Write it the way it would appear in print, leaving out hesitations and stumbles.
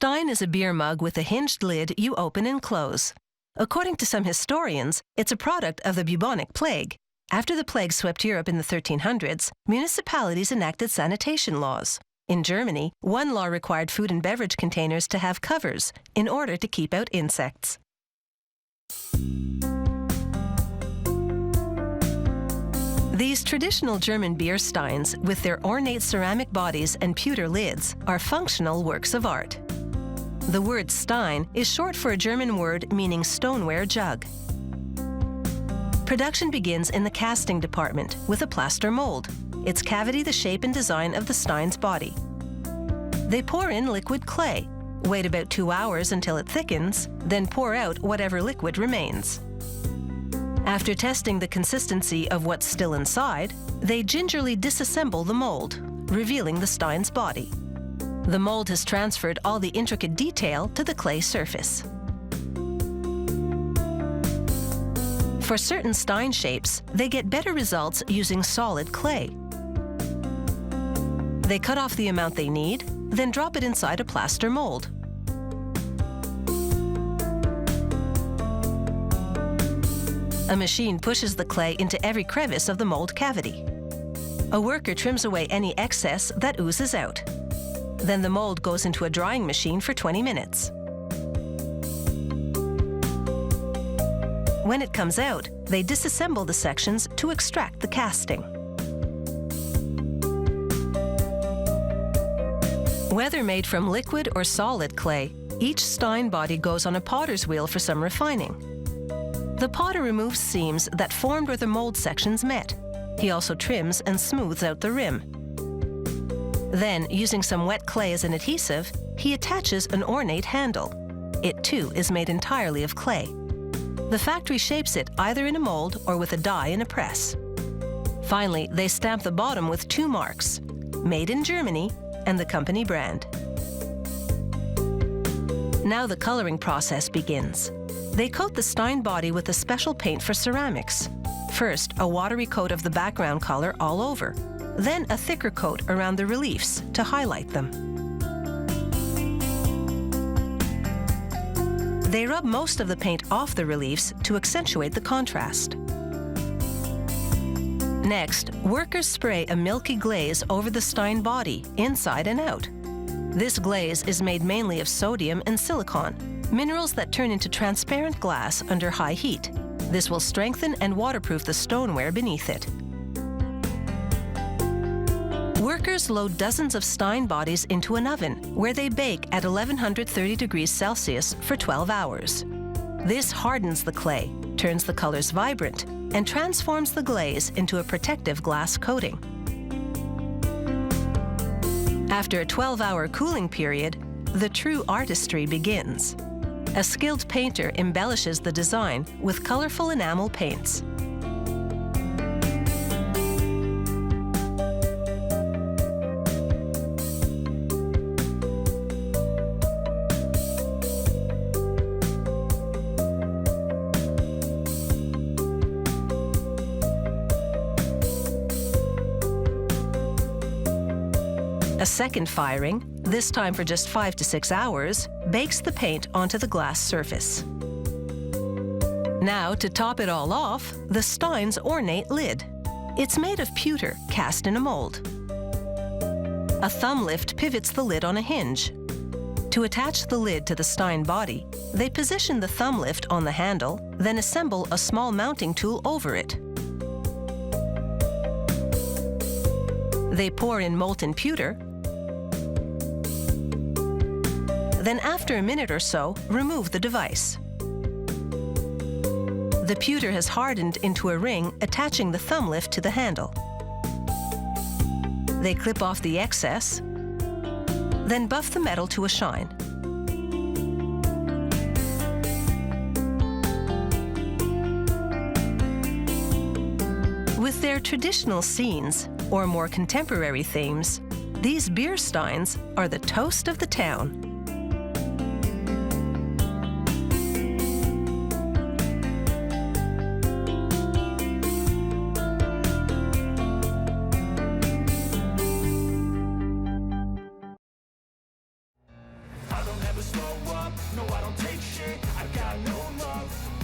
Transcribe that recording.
Stein is a beer mug with a hinged lid you open and close. According to some historians, it's a product of the bubonic plague. After the plague swept Europe in the 1300s, municipalities enacted sanitation laws. In Germany, one law required food and beverage containers to have covers in order to keep out insects. These traditional German beer steins, with their ornate ceramic bodies and pewter lids, are functional works of art. The word Stein is short for a German word meaning stoneware jug. Production begins in the casting department with a plaster mold, its cavity the shape and design of the Stein's body. They pour in liquid clay, wait about 2 hours until it thickens, then pour out whatever liquid remains. After testing the consistency of what's still inside, they gingerly disassemble the mold, revealing the Stein's body. The mold has transferred all the intricate detail to the clay surface. For certain Stein shapes, they get better results using solid clay. They cut off the amount they need, then drop it inside a plaster mold. A machine pushes the clay into every crevice of the mold cavity. A worker trims away any excess that oozes out. Then the mold goes into a drying machine for 20 minutes. When it comes out, they disassemble the sections to extract the casting. Whether made from liquid or solid clay, each Stein body goes on a potter's wheel for some refining. The potter removes seams that formed where the mold sections met. He also trims and smooths out the rim. Then, using some wet clay as an adhesive, he attaches an ornate handle. It too is made entirely of clay. The factory shapes it either in a mold or with a die in a press. Finally, they stamp the bottom with 2 marks, Made in Germany and the company brand. Now the coloring process begins. They coat the Stein body with a special paint for ceramics. First, a watery coat of the background color all over, then a thicker coat around the reliefs to highlight them. They rub most of the paint off the reliefs to accentuate the contrast. Next, workers spray a milky glaze over the Stein body, inside and out. This glaze is made mainly of sodium and silicon, minerals that turn into transparent glass under high heat. This will strengthen and waterproof the stoneware beneath it. Workers load dozens of Stein bodies into an oven, where they bake at 1130 degrees Celsius for 12 hours. This hardens the clay, turns the colors vibrant, and transforms the glaze into a protective glass coating. After a 12-hour cooling period, the true artistry begins. A skilled painter embellishes the design with colorful enamel paints. A second firing, this time for just 5 to 6 hours, bakes the paint onto the glass surface. Now, to top it all off, the Stein's ornate lid. It's made of pewter cast in a mold. A thumb lift pivots the lid on a hinge. To attach the lid to the Stein body, they position the thumb lift on the handle, then assemble a small mounting tool over it. They pour in molten pewter, then after a minute or so, remove the device. The pewter has hardened into a ring attaching the thumb lift to the handle. They clip off the excess, then buff the metal to a shine. With their traditional scenes, or more contemporary themes, these beer steins are the toast of the town. I don't have never slow up, no I don't take shit, I got no love